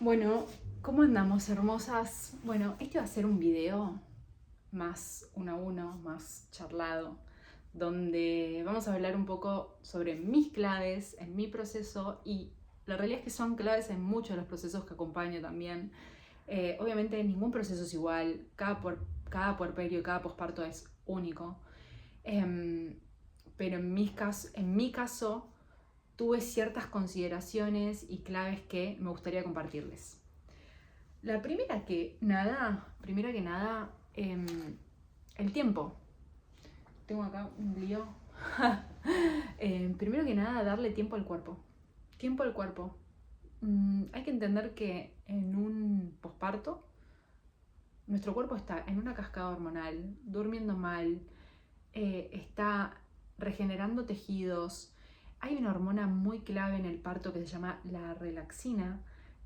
Bueno, ¿cómo andamos, hermosas? Bueno, este va a ser un video más uno a uno, más charlado, donde vamos a hablar un poco sobre mis claves en mi proceso y la realidad es que son claves en muchos de los procesos que acompaño también. Obviamente ningún proceso es igual, cada puerperio, cada posparto es único. Em, pero en mi caso tuve ciertas consideraciones y claves que me gustaría compartirles. La primera que nada, el tiempo. Tengo acá un lío. Primero que nada, darle tiempo al cuerpo. Tiempo al cuerpo. Hay que entender que en un posparto, nuestro cuerpo está en una cascada hormonal, durmiendo mal, está regenerando tejidos. Hay una hormona muy clave en el parto que se llama la relaxina,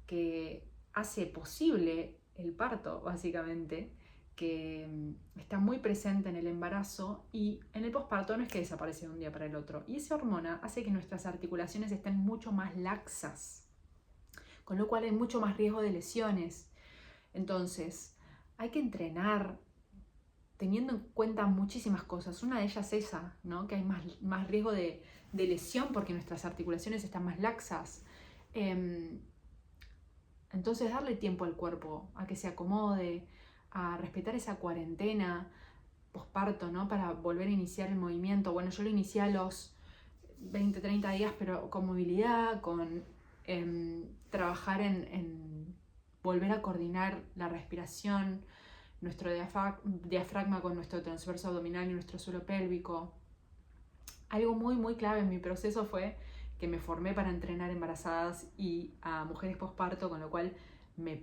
que hace posible el parto, básicamente, que está muy presente en el embarazo y en el posparto no es que desaparece de un día para el otro. Y esa hormona hace que nuestras articulaciones estén mucho más laxas, con lo cual hay mucho más riesgo de lesiones. Entonces, hay que entrenar teniendo en cuenta muchísimas cosas. Una de ellas es esa, ¿no? Que hay más riesgo de lesión porque nuestras articulaciones están más laxas. Entonces darle tiempo al cuerpo a que se acomode, a respetar esa cuarentena posparto, ¿no? Para volver a iniciar el movimiento. Bueno, yo lo inicié a los 20, 30 días, pero con movilidad, con trabajar en volver a coordinar la respiración, nuestro diafragma con nuestro transverso abdominal y nuestro suelo pélvico. Algo muy, muy clave en mi proceso fue que me formé para entrenar embarazadas y a mujeres posparto, con lo cual me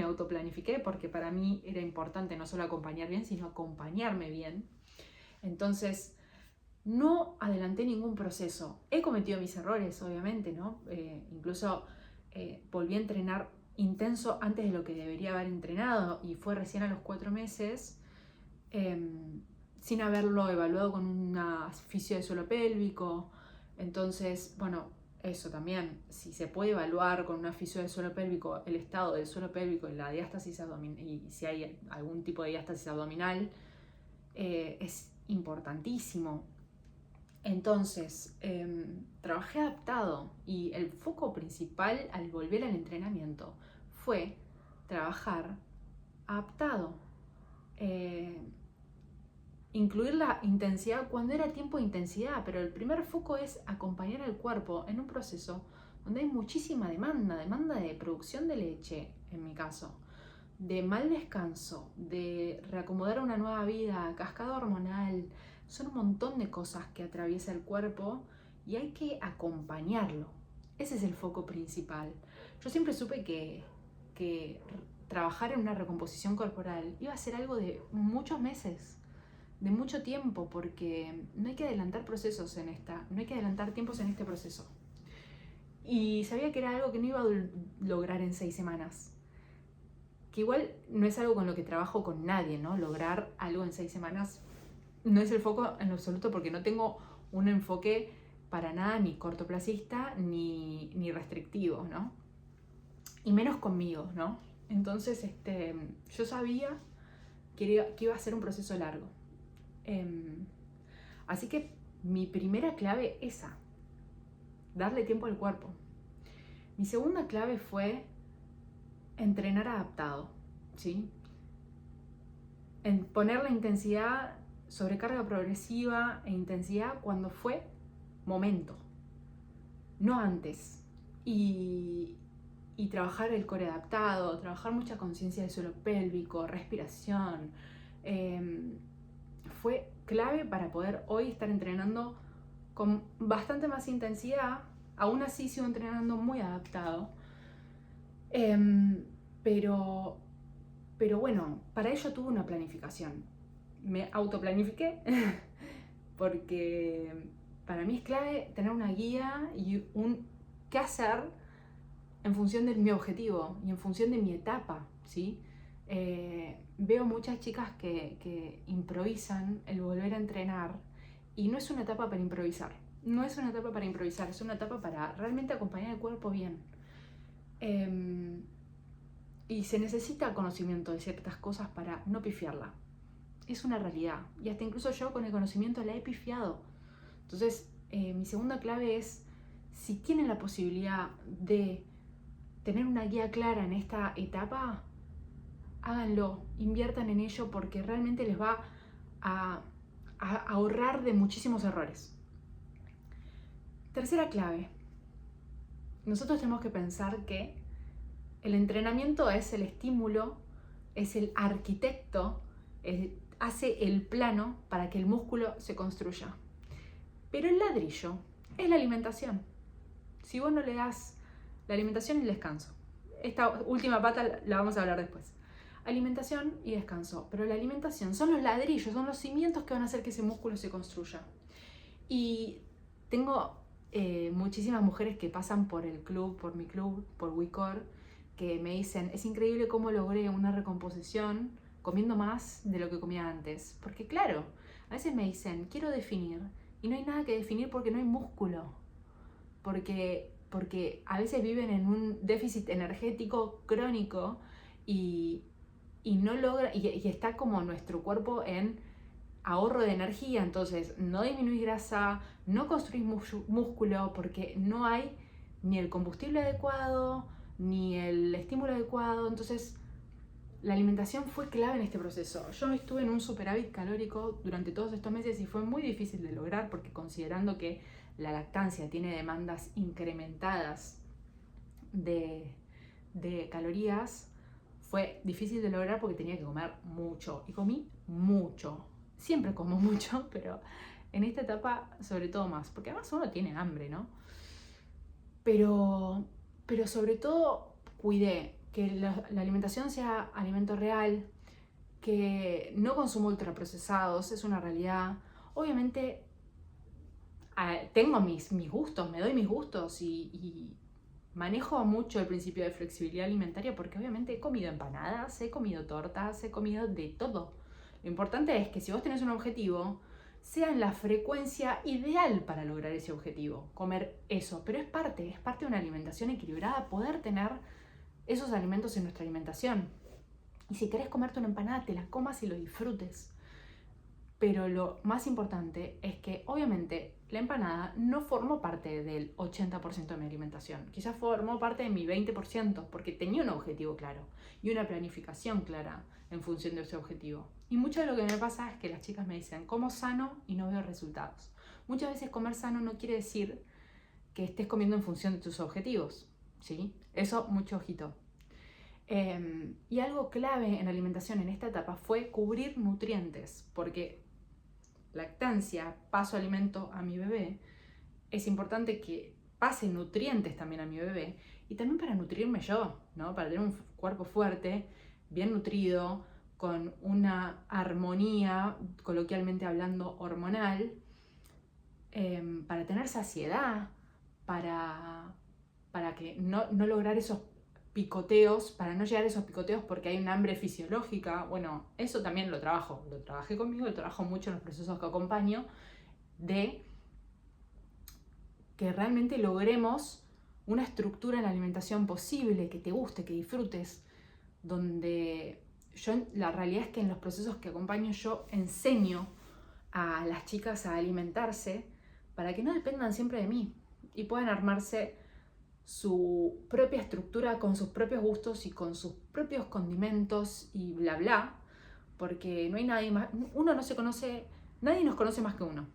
autoplanifiqué, porque para mí era importante no solo acompañar bien, sino acompañarme bien. Entonces, no adelanté ningún proceso. He cometido mis errores, obviamente, ¿no? Incluso volví a entrenar intenso antes de lo que debería haber entrenado y fue recién a los 4 meses, sin haberlo evaluado con una fisio de suelo pélvico. Entonces, bueno, eso también, si se puede evaluar con una fisio de suelo pélvico el estado del suelo pélvico y la diástasis abdominal, y si hay algún tipo de diástasis abdominal, es importantísimo. Entonces, trabajé adaptado y el foco principal al volver al entrenamiento fue trabajar adaptado. Incluir la intensidad cuando era tiempo de intensidad, pero el primer foco es acompañar al cuerpo en un proceso donde hay muchísima demanda de producción de leche, en mi caso, de mal descanso, de reacomodar una nueva vida, cascada hormonal. Son un montón de cosas que atraviesa el cuerpo y hay que acompañarlo. Ese es el foco principal. Yo siempre supe que trabajar en una recomposición corporal iba a ser algo de muchos meses, de mucho tiempo, porque no hay que adelantar procesos no hay que adelantar tiempos en este proceso. Y sabía que era algo que no iba a lograr en 6 semanas. Que igual no es algo con lo que trabajo con nadie, ¿no? Lograr algo en 6 semanas no es el foco en lo absoluto, porque no tengo un enfoque para nada ni cortoplacista ni restrictivo, ¿no? Y menos conmigo, ¿no? Entonces, yo sabía que iba a ser un proceso largo. Así que mi primera clave es esa, darle tiempo al cuerpo. Mi segunda clave fue entrenar adaptado, ¿sí? En poner la intensidad, sobrecarga progresiva e intensidad cuando fue momento, no antes. Y trabajar el core adaptado, trabajar mucha conciencia del suelo pélvico, respiración. Fue clave para poder hoy estar entrenando con bastante más intensidad. Aún así sigo entrenando muy adaptado. Pero bueno, para ello tuve una planificación. Me autoplanifiqué porque para mí es clave tener una guía y un qué hacer en función de mi objetivo y en función de mi etapa, ¿sí? Veo muchas chicas que improvisan el volver a entrenar y no es una etapa para improvisar. No es una etapa para improvisar, es una etapa para realmente acompañar el cuerpo bien. Y se necesita conocimiento de ciertas cosas para no pifiarla. Es una realidad. Y hasta incluso yo con el conocimiento la he pifiado. Entonces, mi segunda clave es, si tienen la posibilidad de tener una guía clara en esta etapa, háganlo, inviertan en ello porque realmente les va a ahorrar de muchísimos errores. Tercera clave. Nosotros tenemos que pensar que el entrenamiento es el estímulo, es el arquitecto, hace el plano para que el músculo se construya. Pero el ladrillo es la alimentación. Si vos no le das la alimentación y el descanso. Esta última pata la vamos a hablar después. Alimentación y descanso. Pero la alimentación son los ladrillos, son los cimientos que van a hacer que ese músculo se construya. Y tengo muchísimas mujeres que pasan por el club, por mi club, por WeCore, que me dicen, es increíble cómo logré una recomposición comiendo más de lo que comía antes. Porque claro, a veces me dicen, quiero definir, y no hay nada que definir porque no hay músculo. Porque a veces viven en un déficit energético crónico y no logra, y está como nuestro cuerpo en ahorro de energía, entonces no disminuís grasa, no construís músculo porque no hay ni el combustible adecuado, ni el estímulo adecuado, entonces la alimentación fue clave en este proceso. Yo estuve en un superávit calórico durante todos estos meses y fue muy difícil de lograr porque considerando que la lactancia tiene demandas incrementadas de calorías, fue difícil de lograr porque tenía que comer mucho y comí mucho. Siempre como mucho, pero en esta etapa sobre todo más, porque además uno tiene hambre, ¿no? Pero sobre todo cuidé que la alimentación sea alimento real, que no consumo ultraprocesados, es una realidad. Obviamente tengo mis gustos, me doy mis gustos y manejo mucho el principio de flexibilidad alimentaria porque obviamente he comido empanadas, he comido tortas, he comido de todo. Lo importante es que si vos tenés un objetivo, sea en la frecuencia ideal para lograr ese objetivo, comer eso. Pero es parte de una alimentación equilibrada, poder tener esos alimentos en nuestra alimentación. Y si querés comerte una empanada, te la comas y lo disfrutes. Pero lo más importante es que obviamente la empanada no formó parte del 80% de mi alimentación. Quizás formó parte de mi 20% porque tenía un objetivo claro y una planificación clara en función de ese objetivo. Y mucho de lo que me pasa es que las chicas me dicen, como sano y no veo resultados. Muchas veces comer sano no quiere decir que estés comiendo en función de tus objetivos, ¿sí? Eso, mucho ojito. Y algo clave en la alimentación en esta etapa fue cubrir nutrientes, porque lactancia, paso alimento a mi bebé, es importante que pase nutrientes también a mi bebé y también para nutrirme yo, ¿no? Para tener un cuerpo fuerte, bien nutrido, con una armonía, coloquialmente hablando, hormonal, para tener saciedad, para que no lograr esos picoteos, para no llegar a esos picoteos porque hay un hambre fisiológica. Bueno, eso también lo trabajé conmigo, lo trabajo mucho en los procesos que acompaño, de que realmente logremos una estructura en la alimentación posible, que te guste, que disfrutes, donde la realidad es que en los procesos que acompaño yo enseño a las chicas a alimentarse para que no dependan siempre de mí y puedan armarse su propia estructura con sus propios gustos y con sus propios condimentos y bla bla, porque no hay nadie más, uno no se conoce, nadie nos conoce más que uno.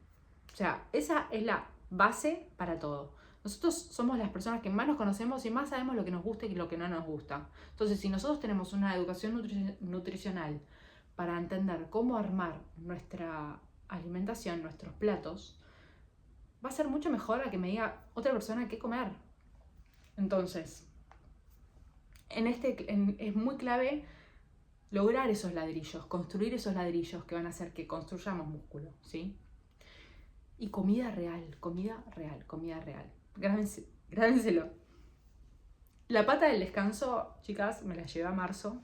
O sea, esa es la base para todo. Nosotros somos las personas que más nos conocemos y más sabemos lo que nos gusta y lo que no nos gusta. Entonces, si nosotros tenemos una educación nutricional para entender cómo armar nuestra alimentación, nuestros platos, va a ser mucho mejor a que me diga otra persona qué comer. Entonces, es muy clave lograr esos ladrillos, construir esos ladrillos que van a hacer que construyamos músculo, ¿sí? Y comida real. Grábenselo. La pata del descanso, chicas, me la llevé a marzo.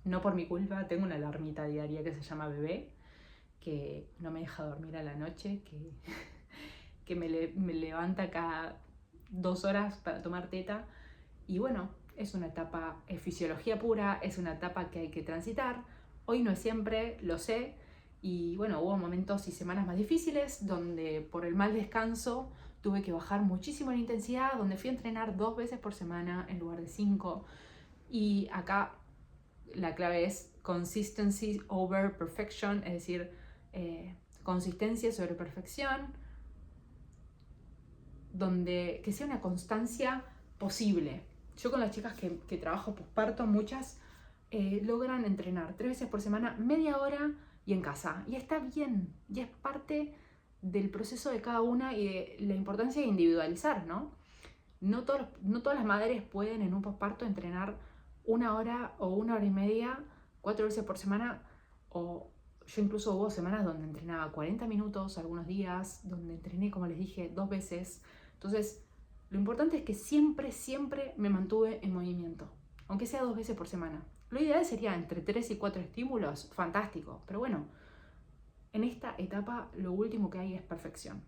No por mi culpa, tengo una alarmita diaria que se llama bebé, que no me deja dormir a la noche, que me levanta cada 2 horas para tomar teta. Y bueno, es una etapa, es fisiología pura, es una etapa que hay que transitar. Hoy no es siempre, lo sé. Y bueno, hubo momentos y semanas más difíciles donde por el mal descanso tuve que bajar muchísimo la intensidad, donde fui a entrenar 2 veces por semana en lugar de 5. Y acá la clave es consistency over perfection, es decir, consistencia sobre perfección, donde que sea una constancia posible. Yo con las chicas que trabajo posparto, muchas logran entrenar 3 veces por semana, media hora y en casa. Y está bien, y es parte del proceso de cada una y de la importancia de individualizar, ¿no? No todas las madres pueden en un posparto entrenar 1 hora o 1 hora y media, 4 veces por semana, o yo incluso hubo semanas donde entrenaba 40 minutos, algunos días, donde entrené, como les dije, 2 veces. Entonces, lo importante es que siempre me mantuve en movimiento, aunque sea 2 veces por semana. Lo ideal sería entre 3 y 4 estímulos, fantástico, pero bueno, en esta etapa lo último que hay es perfección.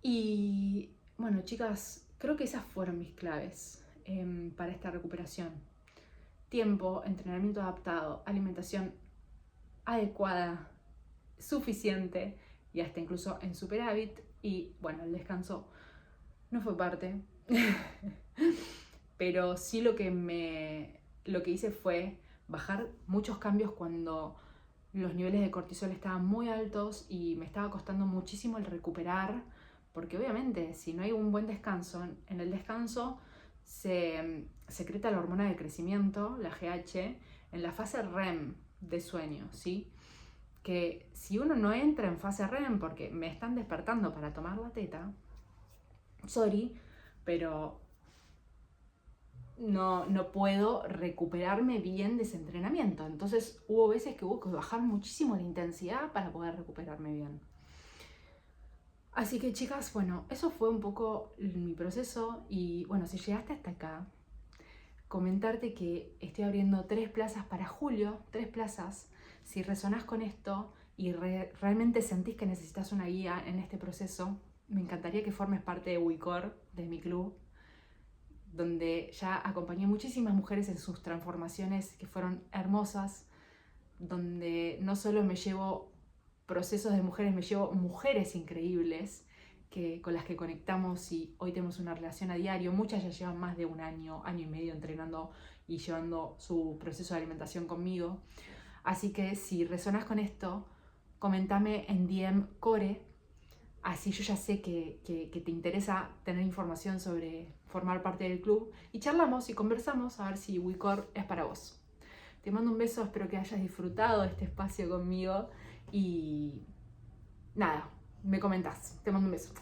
Y bueno, chicas, creo que esas fueron mis claves para esta recuperación. Tiempo, entrenamiento adaptado, alimentación adecuada, suficiente y hasta incluso en superávit. Y bueno, el descanso no fue parte, pero sí lo que hice fue bajar muchos cambios cuando los niveles de cortisol estaban muy altos y me estaba costando muchísimo el recuperar, porque obviamente si no hay un buen descanso, en el descanso se secreta la hormona de crecimiento, la GH, en la fase REM de sueño, ¿sí? Que si uno no entra en fase REM porque me están despertando para tomar la teta, sorry, pero no puedo recuperarme bien de ese entrenamiento. Entonces hubo veces que hubo que bajar muchísimo la intensidad para poder recuperarme bien. Así que chicas, bueno, eso fue un poco mi proceso y bueno, si llegaste hasta acá, comentarte que estoy abriendo 3 plazas para julio, 3 plazas. Si resonás con esto y realmente sentís que necesitas una guía en este proceso, me encantaría que formes parte de WeCore, de mi club, donde ya acompañé muchísimas mujeres en sus transformaciones que fueron hermosas, donde no solo me llevo procesos de mujeres, me llevo mujeres increíbles con las que conectamos y hoy tenemos una relación a diario. Muchas ya llevan más de un año, año y medio entrenando y llevando su proceso de alimentación conmigo. Así que si resonás con esto, comentame en DM Core, así yo ya sé que te interesa tener información sobre formar parte del club y charlamos y conversamos a ver si WeCore es para vos. Te mando un beso, espero que hayas disfrutado de este espacio conmigo y nada, me comentás. Te mando un beso.